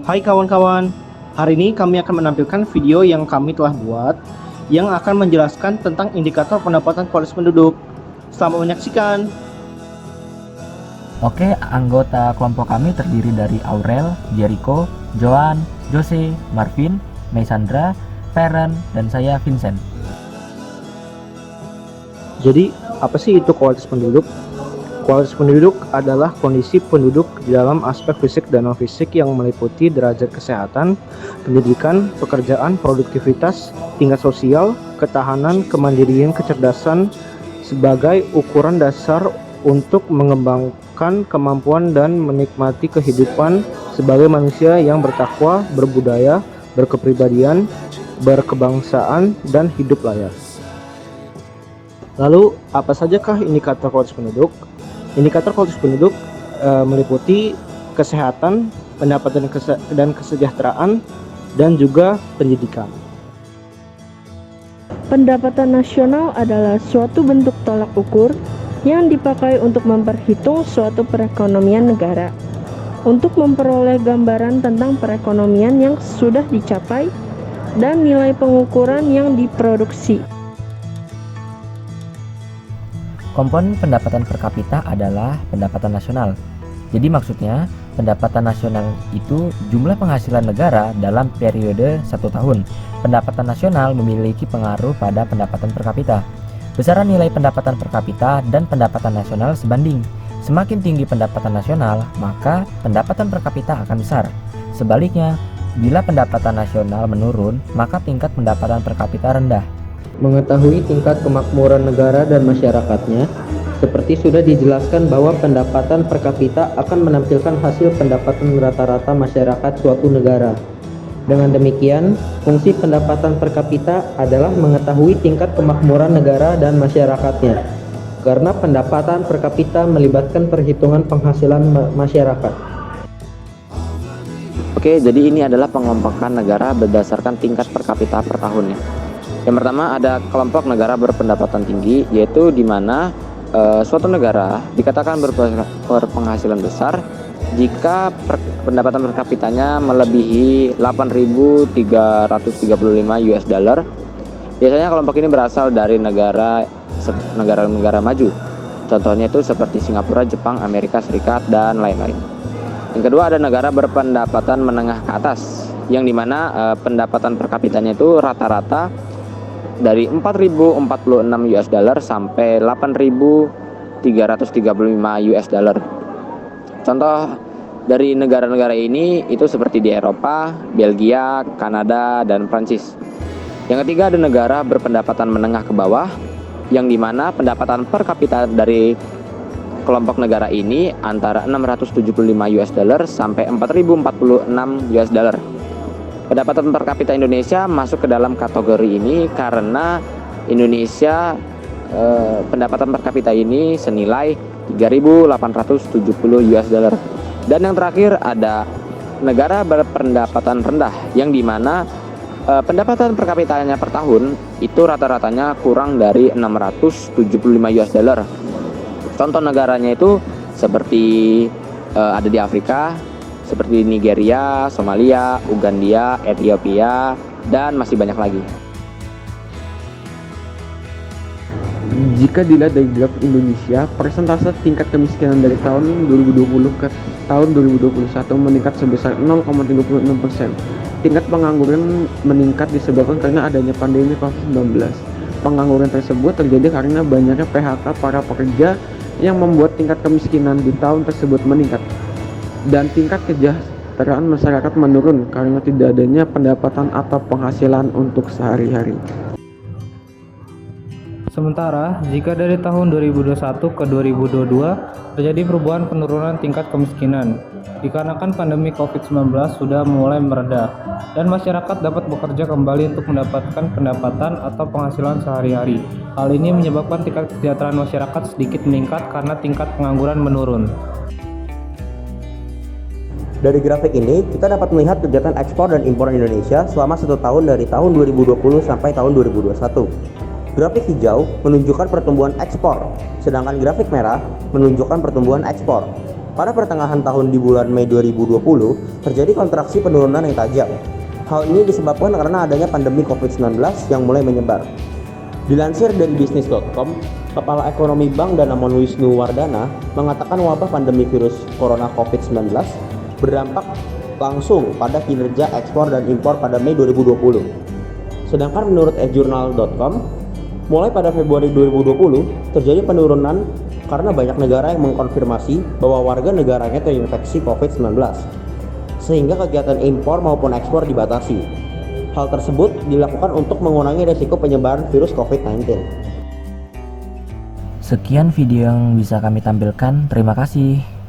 Hai kawan-kawan, hari ini kami akan menampilkan video yang kami telah buat yang akan menjelaskan tentang indikator pendapatan kualitas penduduk. Selamat menyaksikan. Oke, anggota kelompok kami terdiri dari Aurel, Jericho, Joan, Jose, Marvin, Meisandra, Feren, dan saya Vincent. Jadi, apa sih itu kualitas penduduk? Kualitas penduduk adalah kondisi penduduk di dalam aspek fisik dan non-fisik yang meliputi derajat kesehatan, pendidikan, pekerjaan, produktivitas, tingkat sosial, ketahanan, kemandirian, kecerdasan sebagai ukuran dasar untuk mengembangkan kemampuan dan menikmati kehidupan sebagai manusia yang bertakwa, berbudaya, berkepribadian, berkebangsaan, dan hidup layak. Lalu, apa sajakah indikator kualitas penduduk? Indikator kualitas penduduk meliputi kesehatan, pendapatan dan kesejahteraan, dan juga pendidikan. Pendapatan nasional adalah suatu bentuk tolak ukur yang dipakai untuk memperhitung suatu perekonomian negara, untuk memperoleh gambaran tentang perekonomian yang sudah dicapai dan nilai pengukuran yang diproduksi. Komponen pendapatan per kapita adalah pendapatan nasional. Jadi maksudnya, pendapatan nasional itu jumlah penghasilan negara dalam periode 1 tahun. Pendapatan nasional memiliki pengaruh pada pendapatan per kapita. Besaran nilai pendapatan per kapita dan pendapatan nasional sebanding. Semakin tinggi pendapatan nasional, maka pendapatan per kapita akan besar. Sebaliknya, bila pendapatan nasional menurun, maka tingkat pendapatan per kapita rendah. Mengetahui tingkat kemakmuran negara dan masyarakatnya, seperti sudah dijelaskan bahwa pendapatan per kapita akan menampilkan hasil pendapatan rata-rata masyarakat suatu negara. Dengan demikian, fungsi pendapatan per kapita adalah mengetahui tingkat kemakmuran negara dan masyarakatnya, karena pendapatan per kapita melibatkan perhitungan penghasilan masyarakat. Oke, jadi ini adalah pengelompokan negara berdasarkan tingkat per kapita per tahunnya. Yang pertama ada kelompok negara berpendapatan tinggi, yaitu di mana suatu negara dikatakan berpenghasilan besar jika pendapatan per kapitanya melebihi 8.335 US dollar. Biasanya kelompok ini berasal dari negara-negara maju. Contohnya itu seperti Singapura, Jepang, Amerika Serikat, dan lain-lain. Yang kedua ada negara berpendapatan menengah ke atas, yang dimana pendapatan per kapitanya itu rata-rata dari 4.046 US dollar sampai 8.335 US dollar. Contoh dari negara-negara ini itu seperti di Eropa, Belgia, Kanada, dan Prancis. Yang ketiga ada negara berpendapatan menengah ke bawah, yang dimana pendapatan per kapita dari kelompok negara ini antara 675 US dollar sampai 4.046 US dollar. Pendapatan per kapita Indonesia masuk ke dalam kategori ini karena Indonesia pendapatan per kapita ini senilai 3.870 US dollar. Dan yang terakhir ada negara berpendapatan rendah, yang dimana pendapatan per kapitanya per tahun itu rata-ratanya kurang dari 675 US dollar. Contoh negaranya itu seperti ada di Afrika, seperti Nigeria, Somalia, Uganda, Ethiopia, dan masih banyak lagi. Jika dilihat dari graf Indonesia, persentase tingkat kemiskinan dari tahun 2020 ke tahun 2021 meningkat sebesar 0,36%. Tingkat pengangguran meningkat disebabkan karena adanya pandemi COVID-19. Pengangguran tersebut terjadi karena banyaknya PHK para pekerja yang membuat tingkat kemiskinan di tahun tersebut meningkat. Dan tingkat kesejahteraan masyarakat menurun karena tidak adanya pendapatan atau penghasilan untuk sehari-hari. Sementara, jika dari tahun 2021 ke 2022 terjadi perubahan penurunan tingkat kemiskinan, dikarenakan pandemi COVID-19 sudah mulai mereda dan masyarakat dapat bekerja kembali untuk mendapatkan pendapatan atau penghasilan sehari-hari. Hal ini menyebabkan tingkat kesejahteraan masyarakat sedikit meningkat karena tingkat pengangguran menurun. Dari grafik ini, kita dapat melihat kegiatan ekspor dan impor Indonesia selama 1 tahun dari tahun 2020 sampai tahun 2021. Grafik hijau menunjukkan pertumbuhan ekspor, sedangkan grafik merah menunjukkan pertumbuhan ekspor. Pada pertengahan tahun di bulan Mei 2020, terjadi kontraksi penurunan yang tajam. Hal ini disebabkan karena adanya pandemi COVID-19 yang mulai menyebar. Dilansir dari bisnis.com, Kepala Ekonomi Bank Danamon Wisnuwardana mengatakan wabah pandemi virus corona COVID-19 berdampak langsung pada kinerja ekspor dan impor pada Mei 2020. Sedangkan menurut eJournal.com, mulai pada Februari 2020 terjadi penurunan karena banyak negara yang mengkonfirmasi bahwa warga negaranya terinfeksi COVID-19, sehingga kegiatan impor maupun ekspor dibatasi. Hal tersebut dilakukan untuk mengurangi risiko penyebaran virus COVID-19. Sekian video yang bisa kami tampilkan. Terima kasih.